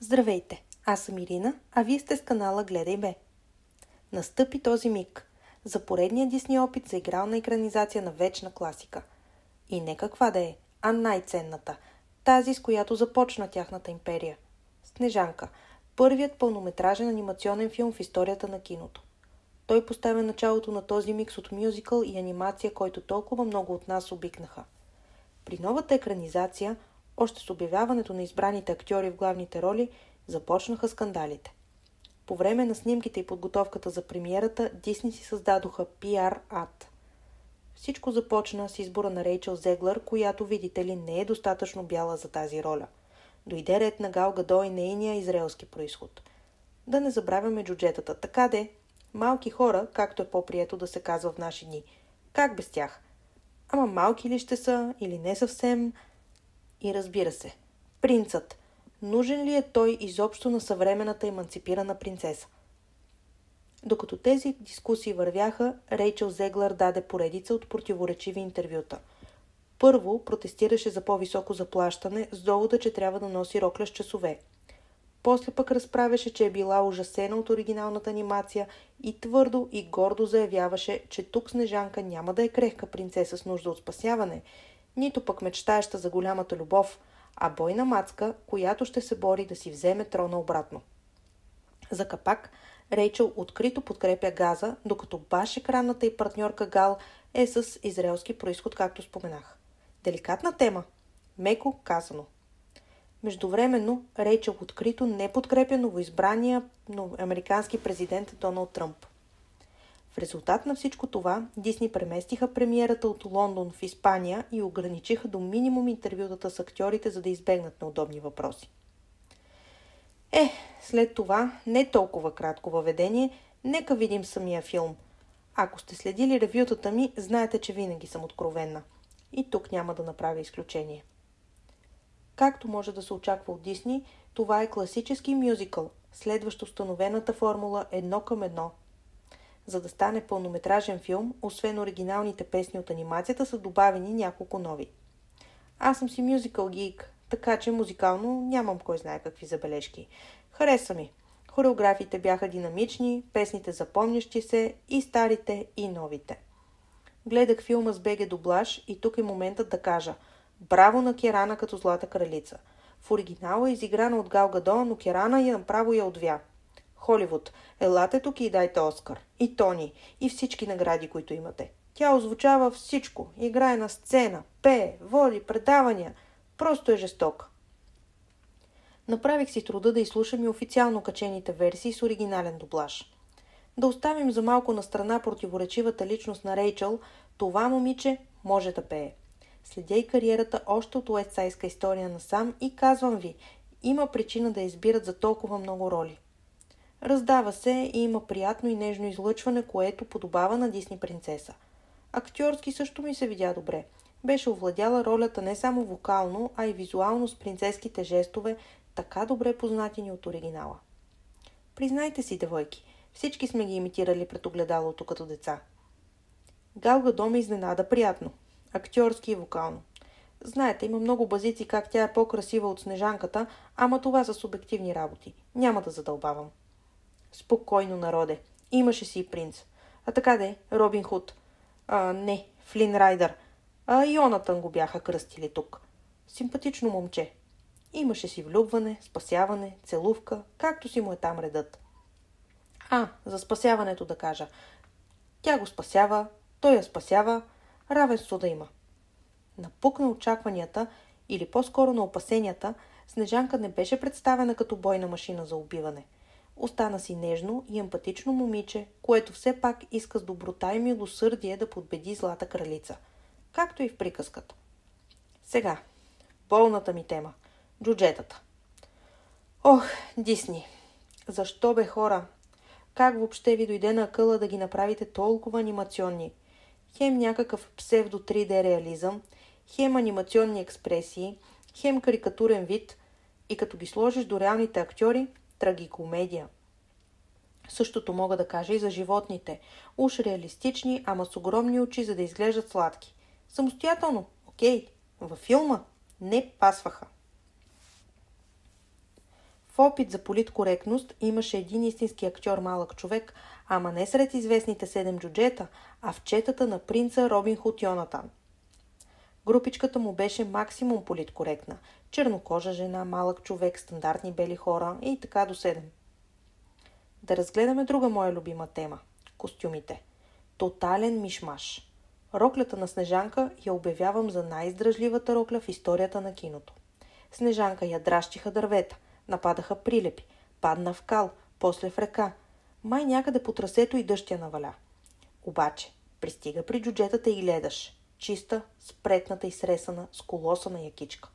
Здравейте, аз съм Ирина, а вие сте с канала Гледай бе. Настъпи този миг за поредния Дисни опит за игрална екранизация на вечна класика. И не каква да е, а най-ценната, тази с която започна тяхната империя. Снежанка, първият пълнометражен анимационен филм в историята на киното. Той поставя началото на този микс от мюзикъл и анимация, който толкова много от нас обикнаха. При новата екранизация, още с обявяването на избраните актьори в главните роли, започнаха скандалите. По време на снимките и подготовката за премиерата, Дисни си създадоха PR ад. Всичко започна с избора на Рейчел Зеглър, която, видите ли, не е достатъчно бяла за тази роля. Дойде ред на Гал Гадот и нейния израелски произход. Да не забравяме джуджетата. Така де, малки хора, както е по-прието да се казва в наши дни. Как без тях? Ама малки ли ще са или не съвсем? И разбира се, принцът. Нужен ли е той изобщо на съвременната еманципирана принцеса? Докато тези дискусии вървяха, Рейчел Зеглър даде поредица от противоречиви интервюта. Първо протестираше за по-високо заплащане с довода, че трябва да носи рокля с часове. После пък разправяше, че е била ужасена от оригиналната анимация и твърдо и гордо заявяваше, че тук Снежанка няма да е крехка принцеса с нужда от спасяване, нито пък мечтаеща за голямата любов, а бойна мацка, която ще се бори да си вземе трона обратно. За капак Рейчел открито подкрепя Газа, докато баш екранната й партньорка Гал е с израелски произход, както споменах. Деликатна тема, меко казано. Междувременно Рейчел открито не подкрепя новоизбрания американски президент Доналд Тръмп. В резултат на всичко това, Дисни преместиха премиерата от Лондон в Испания и ограничиха до минимум интервютата с актьорите, за да избегнат неудобни въпроси. След това, не толкова кратко въведение, нека видим самия филм. Ако сте следили ревютата ми, знаете, че винаги съм откровенна. И тук няма да направя изключение. Както може да се очаква от Дисни, това е класически мюзикъл, следващ установената формула 1:1. За да стане пълнометражен филм, освен оригиналните песни от анимацията, са добавени няколко нови. Аз съм си мюзикъл гик, така че музикално нямам кой знае какви забележки. Хареса ми. Хореографиите бяха динамични, песните запомнящи се, и старите, и новите. Гледах филма с БГ дублаж и тук е моментът да кажа: браво на Керана като злата кралица. В оригинала е изиграна от Гал Гадот, но Керана направо я отвя. Холивуд, елате тук и дайте Оскар. И Тони, и всички награди, които имате. Тя озвучава всичко. Играе на сцена, пее, води предавания. Просто е жесток. Направих си труда да изслушам и официално качените версии с оригинален дублаж. Да оставим за малко на страна противоречивата личност на Рейчел, това момиче може да пее. Следя и кариерата още от уестсайдска история насам и казвам ви, има причина да избират за толкова много роли. Раздава се и има приятно и нежно излъчване, което подобава на Дисни принцеса. Актьорски също ми се видя добре. Беше овладяла ролята не само вокално, а и визуално с принцеските жестове, така добре познати ни от оригинала. Признайте си, девойки, всички сме ги имитирали пред огледалото като деца. Гал Гадот ме изненада приятно. Актьорски и вокално. Знаете, има много базици как тя е по-красива от Снежанката, ама това са субективни работи. Няма да задълбавам. Спокойно, народе. Имаше си и принц. А така де, Робин Худ. Не, Флин Райдър. Йонатан го бяха кръстили тук. Симпатично момче. Имаше си влюбване, спасяване, целувка, както си му е там редът. За спасяването да кажа. Тя го спасява, той я спасява, равенство да има. Напук на очакванията, или по-скоро на опасенията, Снежанка не беше представена като бойна машина за убиване. Остана си нежно и емпатично момиче, което все пак иска с доброта и милосърдие да подбеди злата кралица. Както и в приказката. Сега, болната ми тема. Джуджетата. Дисни. Защо бе, хора? Как въобще ви дойде на акъла да ги направите толкова анимационни? Хем някакъв псевдо 3D реализъм, хем анимационни експресии, хем карикатурен вид и като ги сложиш до реалните актьори, трагикомедия. Същото мога да кажа и за животните. Уж реалистични, ама с огромни очи, за да изглеждат сладки. Самостоятелно, окей. Във филма не пасваха. В опит за политкоректност имаше един истински актьор малък човек, ама не сред известните 7 джуджета, а в четата на принца Робин Худ Йонатан. Групичката му беше максимум политкоректна. Чернокожа жена, малък човек, стандартни бели хора и така до 7. Да разгледаме друга моя любима тема – костюмите. Тотален мишмаш. Роклята на Снежанка я обявявам за най-издръжливата рокля в историята на киното. Снежанка я дращиха дървета, нападаха прилепи, падна в кал, после в река. Май някъде по трасето и дъжд я наваля. Обаче, пристига при джуджетата и гледаш. Чиста, спретната и сресана, с колосана якичка.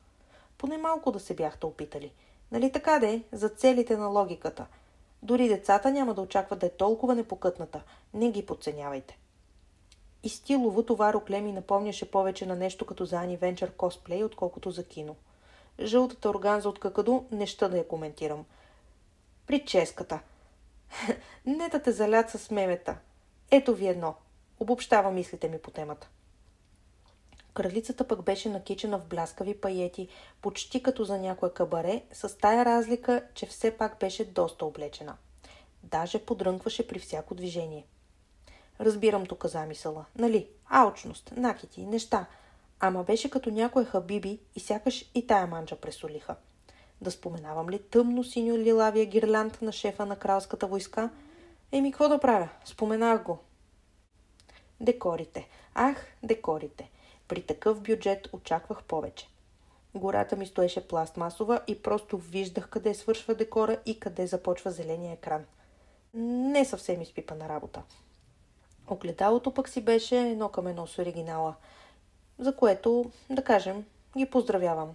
Поне малко да се бяхте опитали. Нали така де, за целите на логиката. Дори децата няма да очакват да е толкова непокътната. Не ги подценявайте. И стилово това рокле ми напомняше повече на нещо като за Ани Венчър косплей, отколкото за кино. Жълтата органза от какаду не ща да я коментирам. Прическата. Нета те залят с мемета. Ето ви едно. Обобщава мислите ми по темата. Кралицата пък беше накичена в бляскави паети, почти като за някое кабаре, с тая разлика, че все пак беше доста облечена. Даже подрънкваше при всяко движение. Разбирам тук замисъла. Нали? Алчност, накити, неща. Ама беше като някое хабиби и сякаш и тая манджа пресолиха. Да споменавам ли тъмно-синьо-лилавия гирлянд на шефа на кралската войска? Еми, какво да правя? Споменах го. Декорите. Ах, декорите. При такъв бюджет очаквах повече. Гората ми стоеше пластмасова и просто виждах къде свършва декора и къде започва зеления екран. Не съвсем изпипана работа. Огледалото пък си беше 1:1 с оригинала, за което, да кажем, ги поздравявам.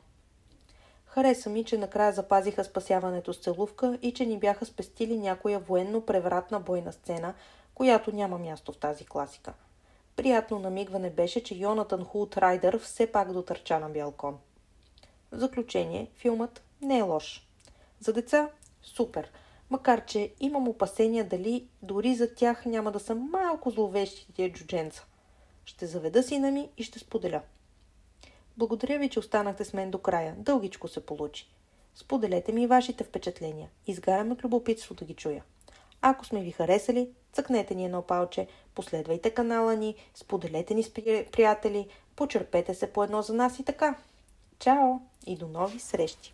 Хареса ми, че накрая запазиха спасяването с целувка и че ни бяха спестили някоя военно-превратна бойна сцена, която няма място в тази класика. Приятно намигване беше, че Йонатан Хулт Райдър все пак дотърча на бял кон. В заключение, филмът не е лош. За деца – супер, макар че имам опасения дали дори за тях няма да са малко зловещи тия джудженца. Ще заведа сина ми и ще споделя. Благодаря ви, че останахте с мен до края. Дългичко се получи. Споделете ми и вашите впечатления. Изгарям от любопитство да ги чуя. Ако сме ви харесали, цъкнете ни едно палче, последвайте канала ни, споделете ни с приятели, почерпете се по едно за нас и така. Чао и до нови срещи!